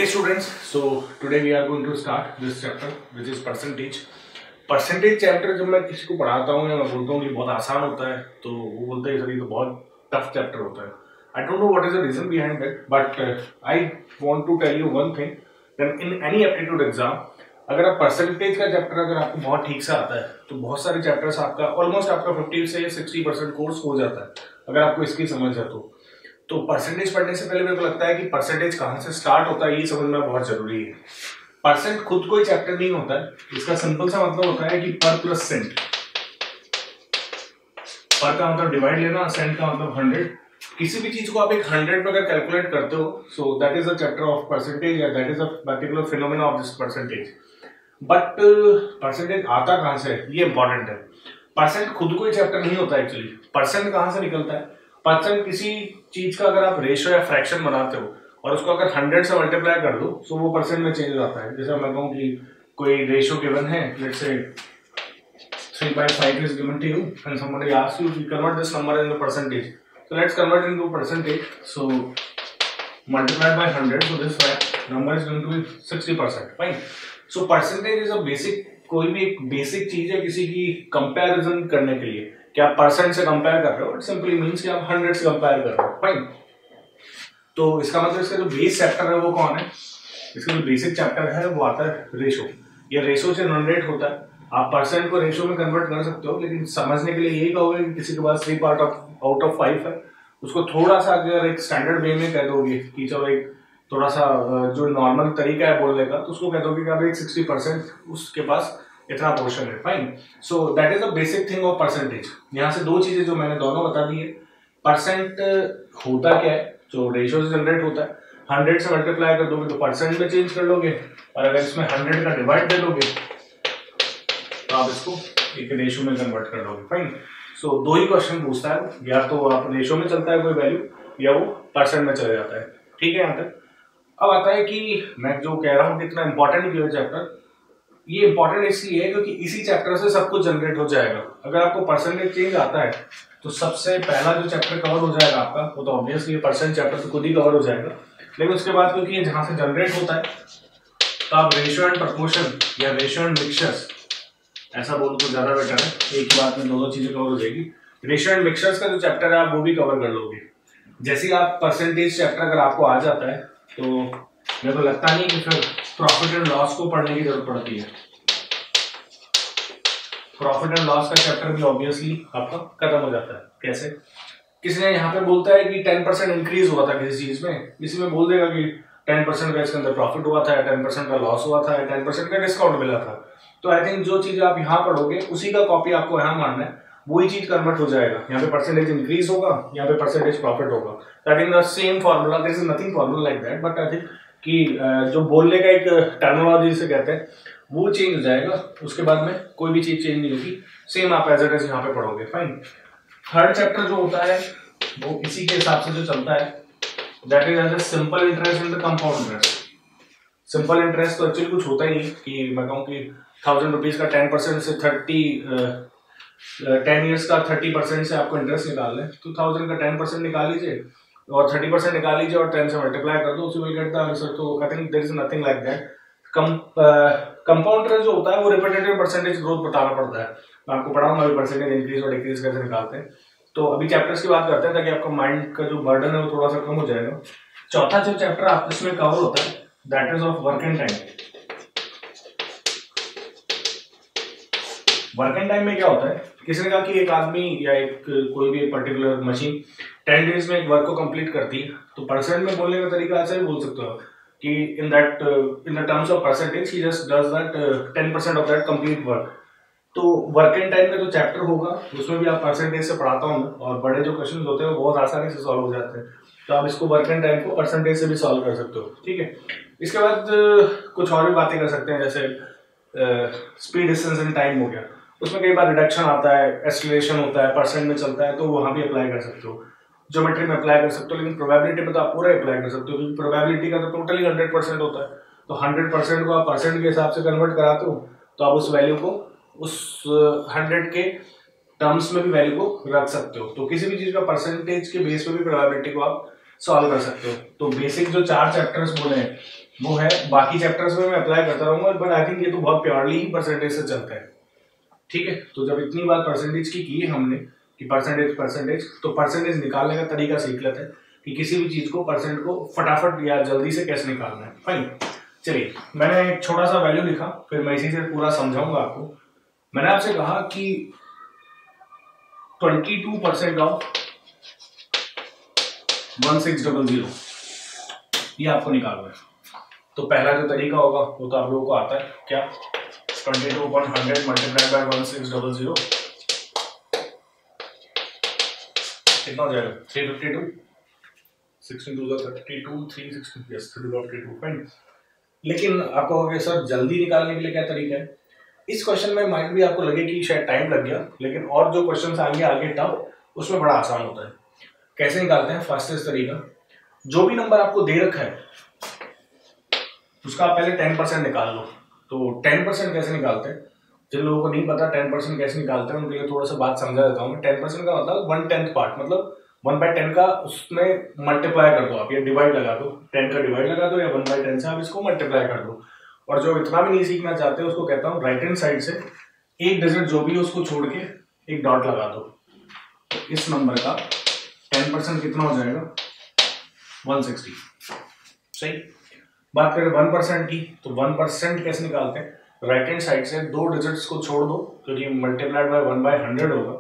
Okay students, so today we are going to start this chapter which is percentage. Percentage chapter जब मैं किसी को पढ़ाता हूँ या मैं बोलता हूँ कि बहुत आसान होता है तो वो बोलते हैं सर ये तो बहुत टफ चैप्टर होता है. I don't know what is the reason behind that but I want to tell you one thing that in any aptitude exam अगर आप परसेंटेज का चैप्टर अगर आपको बहुत ठीक से आता है तो बहुत सारे चैप्टर्स आपका ऑलमोस्ट आपका 50 से 60% कोर्स हो जाता है अगर आपको इसकी समझ है तो परसेंटेज पढ़ने से पहले मेरे को लगता है कि परसेंटेज कहाँ से स्टार्ट होता है ये समझना बहुत जरूरी है. परसेंट खुद कोई चैप्टर नहीं होता है, इसका सिंपल सा मतलब होता है कि पर प्लस सेंट. पर का मतलब डिवाइड लेना, सेंट का मतलब 100. किसी भी चीज को आप एक 100 पे अगर कैलकुलेट करते हो so that is a chapter of percentage या that is a particular phenomena of this percentage. But percentage आता कहाँ से ये इंपॉर्टेंट है. परसेंट खुद कोई चैप्टर नहीं होता एक्चुअली. परसेंट कहाँ से निकलता है? परसेंट किसी चीज का अगर आप रेशियो या फ्रैक्शन बनाते हो और उसको अगर 100 से मल्टीप्लाई कर दो तो वो परसेंट में चेंज हो जाता है. जैसे मैं कहूँ कि कोई रेशियो गिवन है, let's say 3/5 is given to you and somebody asks you to convert this number into percentage. So let's convert into percentage. So multiplied by 100, so this number is going to be 60%. Fine. So percentage is a basic, कोई भी एक basic चीज है किसी की comparison करने के लिए कि आप परसेंट से कंपेयर कर रहे हो. इट सिंपली मींस कि आप 100 से कंपेयर कर रहे हो. फाइन. तो इसका मतलब इसका जो बेस चैप्टर है वो कौन है? इसका जो बेसिक चैप्टर है वो आता है रेशो. ये रेशो से जनरेट होता है. आप परसेंट को रेशो में कन्वर्ट कर सकते हो लेकिन समझने के लिए यही कहोगे कि किसी के पास 3 पार्ट आउट ऑफ 5 है, उसको थोड़ा सा अगर एक स्टैंडर्ड वे में कह दोगे कि चलो एक थोड़ा सा जो नॉर्मल तरीका है बोलने का तो उसको कह दोगे कि अब एक 60% उसके पास इतना पोर्शन है. Fine. So that is the basic thing of percentage. यहाँ से दो चीजें जो मैंने दोनों बता दी है. परसेंट होता क्या है जो रेशियो से जनरेट होता है. 100 से मल्टीप्लाई कर दोगे तो परसेंट में चेंज कर लोगे और अगर इसमें 100 का डिवाइड दे दोगे तो आप इसको एक रेशियो में कन्वर्ट कर लोगे. फाइन. सो दो ही क्वेश्चन पूछता है, या तो आप रेशियो में चलता है कोई वैल्यू या वो परसेंट में चला जाता है. ठीक है. यहाँ तक अब आता है कि मैं जो कह रहा हूँ कि इतना इंपॉर्टेंट क्यों है चैप्टर. ये इंपॉर्टेंट इसलिए है क्योंकि इसी चैप्टर से सब कुछ जनरेट हो जाएगा. अगर आपको परसेंटेज चेंज आता है तो सबसे पहला जो चैप्टर कवर हो जाएगा आपका वो तो ऑब्वियसली परसेंट चैप्टर तो खुद ही कवर हो जाएगा. लेकिन उसके बाद क्योंकि ये जहां से जनरेट होता है तो आप रेशियो एंड प्रपोर्शन या रेशियो एंड मिक्सचर्स ऐसा बोलो तो ज्यादा बेटर है. एक ही बात में दो चीजें कवर हो जाएगी. रेशियो एंड मिक्सचर्स का जो चैप्टर है आप वो भी कवर कर लोगे. जैसे ही आप परसेंटेज चैप्टर अगर आपको आ जाता है तो मेरे को लगता नहीं कि फिर प्रॉफिट एंड लॉस को पढ़ने की जरूरत पड़ती है. प्रॉफिट एंड लॉस का चैप्टर भी ऑब्वियसली आपका खत्म हो जाता है. कैसे? किसी ने यहाँ पे बोलता है कि 10% इंक्रीज हुआ था किसी चीज में, किसी में बोल देगा कि 10% का इसके अंदर प्रॉफिट हुआ था या 10% का लॉस हुआ था या 10% का डिस्काउंट मिला था. तो आई थिंक जो चीज आप यहाँ पढ़ोगे उसी का कॉपी आपको यहाँ मानना है, वही चीज कन्वर्ट हो जाएगा. यहाँ पे परसेंटेज इंक्रीज होगा, यहाँ पे परसेंटेज प्रॉफिट होगा. I think the same formula, this is nothing formula like that, but I think कि जो बोलने का एक टर्मिनोलॉजी से कहते हैं वो चेंज हो जाएगा. उसके बाद में कोई भी चीज चेंज नहीं होगी. सेम आप एज इट इज यहाँ पे पढ़ोगे. फाइन. थर्ड चैप्टर जो होता है वो इसी के हिसाब से जो चलता है that is as a simple interest and the compound interest. Simple interest तो एक्चुअली कुछ होता ही नहीं कि मैं कहूँ कि 1000 रुपीज का 10% से 10 ईयर्स का 30% से आपको इंटरेस्ट निकालना है तो 1000 का 10% निकाल लीजिए और 30% निकाल लीजिए और 10 से मल्टीप्लाई कर दो, उसी विल गेट द आंसर. तो I think there is nothing like that. Compound interest जो होता है वो रिपीटेटिव परसेंटेज ग्रोथ बताना पड़ता है. मैं आपको पढ़ाऊंगा अभी परसेंटेज इंक्रीज और डिक्रीज कैसे निकालते हैं. तो अभी चैप्टर्स की बात करते हैं ताकि आपका माइंड का जो बर्डन है वो थोड़ा सा कम हो जाएगा. चौथा जो चैप्टर आप इसमें कवर होता है that is of work and time. Work and time में क्या होता है? किसी ने कहा कि एक आदमी या एक कोई भी एक पर्टिकुलर मशीन 10 डेज में एक वर्क को कंप्लीट करती है तो परसेंट में बोलने का तरीका ऐसा भी बोल सकते हो कि इन the terms of percentage he just does that 10% of that complete work. तो वर्क एंड टाइम का जो चैप्टर होगा उसमें भी आप परसेंटेज से पढ़ाता हूँ और बड़े जो क्वेश्चन होते हैं वो बहुत आसानी से सॉल्व हो जाते हैं. तो आप इसको वर्क एंड टाइम को परसेंटेज से भी सॉल्व कर सकते हो. ठीक है. इसके बाद कुछ और भी बातें कर सकते हैं जैसे स्पीड, डिस्टेंस एंड टाइम हो गया. उसमें कई बार रिडक्शन आता है, एक्सेलरेशन होता है, परसेंट में चलता है तो वहां भी अप्लाई कर सकते हो. ज्योमेट्री में अप्लाई कर सकते हो लेकिन प्रोबेबिलिटी में तो आप पूरा अप्लाई कर सकते हो क्योंकि प्रोबेबिलिटी का तो टोटली 100% होता है. तो 100% को आप परसेंट के हिसाब से कन्वर्ट कराते हो तो आप उस वैल्यू को उस 100 के टर्म्स में भी वैल्यू को रख सकते हो. तो किसी भी चीज का परसेंटेज के बेस पे भी प्रोबेबिलिटी को आप सॉल्व कर सकते हो. तो बेसिक जो 4 चैप्टर्स बोले हैं वो है, बाकी चैप्टर्स में मैं अप्लाई करता रहूंगा, बट आई थिंक ये तो बहुत प्योरली ही परसेंटेज से चलता है। ठीक है, तो जब इतनी बार परसेंटेज की है हमने कि परसेंटेज, तो परसेंटेज निकालने का तरीका सीख लेते हैं कि किसी भी चीज को परसेंट को फटाफट या जल्दी से कैसे निकालना है। फाइन, चलिए मैंने एक छोटा सा वैल्यू लिखा, फिर मैं इसी से पूरा समझाऊंगा आपको। मैंने आपसे कहा कि 22% ऑफ 1600 ये आपको निकालना है। तो पहला जो तरीका होगा वो तो आप लोगों को आता है, क्या? 22/100 मल्टीप्लाइड बाय 1600 कितना हो जाएगा? 352। 16 2 32 360, यस 352। फाइन, लेकिन आपको कहोगे सर जल्दी निकालने के लिए क्या तरीका है? इस क्वेश्चन में माइट भी आपको लगे कि शायद टाइम लग गया, लेकिन और जो क्वेश्चन आएंगे आगे टफ, उसमें बड़ा आसान होता है। कैसे निकालते हैं? फास्टेस्ट तरीका, जो भी नंबर आपको दे रखा है उसका आप पहले 10% निकाल लो। तो 10% कैसे निकालते हैं? जिन लोगों को नहीं पता 10% कैसे निकालते हैं उनके लिए थोड़ा सा बात समझा देता हूँ। 10% का मतलब 1/10 पार्ट, मतलब 1/10 का उसमें मल्टीप्लाई कर दो आप, या डिवाइड लगा दो, 10 का डिवाइड लगा दो, या 1/10 से आप इसको मल्टीप्लाई कर दो। और जो इतना भी नहीं सीखना चाहते उसको कहता हूँ राइट हैंड साइड से एक डिजिट जो भी है उसको छोड़ के एक डॉट लगा दो। तो इस नंबर का 10% कितना हो जाएगा? 160। सही। बात करें 1% की, तो 1% कैसे निकालते हैं? राइट हैंड साइड से दो डिजिट्स को छोड़ दो, क्योंकि मल्टीप्लाइड बाय 1/100 होगा,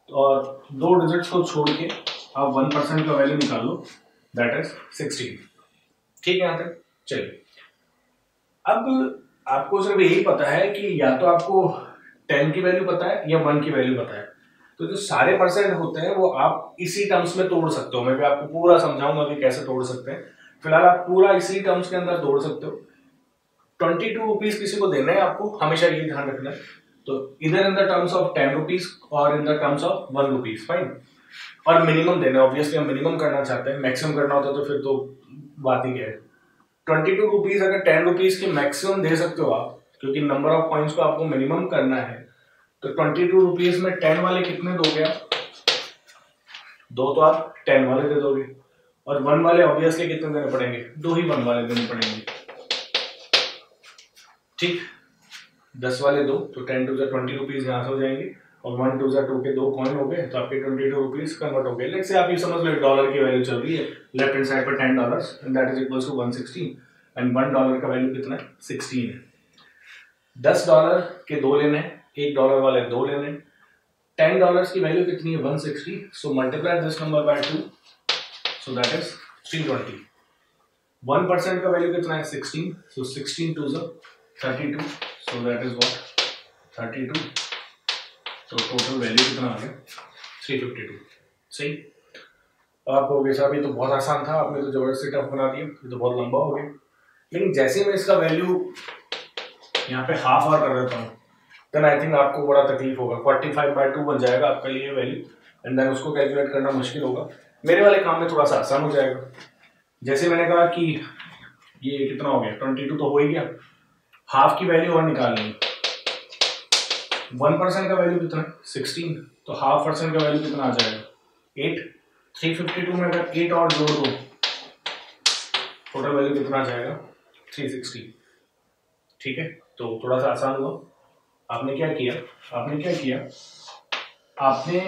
और दो डिजिट्स को छोड़ के आप 1% का वैल्यू निकाल लो, दैट इज 16। ठीक है यहाँ तक? चलिए, अब आपको सिर्फ यही पता है कि या तो आपको 10 की वैल्यू पता है या 1 की वैल्यू पता है। तो जो सारे परसेंट होते हैं वो आप इसी टर्म्स में तोड़ सकते हो। मैं भी आपको पूरा समझाऊंगा कि कैसे तोड़ सकते हैं। फिलहाल आप पूरा इसी टर्म्स के अंदर तोड़ सकते हो। 22 रुपीज किसी को देना है आपको, हमेशा ये ध्यान रखना है। तो इधर in the terms of 10 rupees और in the terms of 1 rupees. Fine, और मिनिमम देना है। ऑब्वियसली हम मिनिमम करना चाहते हैं, मैक्सिमम करना होता तो फिर तो बात ही क्या है। 22 रुपीज अगर 10 रुपीज के मैक्सिमम दे सकते हो आप, क्योंकि नंबर ऑफ पॉइंट्स को आपको मिनिमम करना है, तो 22 रुपीज में 10 वाले कितने दोगे आप? दो तो आप 10 वाले दे दोगे, और 1 वाले ऑब्वियसली कितने देने पड़ेंगे? दो ही 1 वाले देने पड़ेंगे। ठीक, 10 वाले दो, तो 10 2 20 रुपीज यहाँ से हो जाएंगे, और 1 2 2 के 2 कॉइन हो गए, तो आपके 22 रुपीज कन्वर्ट हो गए। लेट्स से आप ये समझ लो $1 की वैल्यू चल रही है लेफ्ट हैंड साइड पर $10, and that is equals to 160, and $1 का वैल्यू कितना है? 16 है। $10 के दो लेने हैं, $1 वाले दो लेने हैं। $10 की वैल्यू कितनी है? 160। So multiply this number by 2, so that is 320। 1% का वैल्यू कितना है? 16। सो 16 2 32, सो दैट इज व्हाट? 32। तो टोटल वैल्यू कितना आ गया? 352। सही। आप कहोगे साहब ये तो बहुत आसान था, आपने तो जबरदस्ती टफ बना दिया, ये तो बहुत लंबा हो गया। लेकिन जैसे मैं इसका वैल्यू यहाँ पे हाफ और कर देता हूँ, देन आई थिंक आपको बड़ा तकलीफ होगा। 45/2 बन जाएगा आपका लिए वैल्यू, एंड देन उसको कैलकुलेट करना मुश्किल होगा। मेरे वाले काम में थोड़ा सा आसान हो जाएगा। जैसे मैंने कहा कि ये कितना हो गया? 22 तो हो ही गया। हाफ की वैल्यू और निकालनी है। 1% का वैल्यू कितना है? 16। तो हाफ % का वैल्यू कितना आ जाएगा? 8। 352 में अगर 8 और जोड़ दो, टोटल वैल्यू कितना आ जाएगा? 360। ठीक है, तो थोड़ा सा आसान हुआ। आपने क्या किया? आपने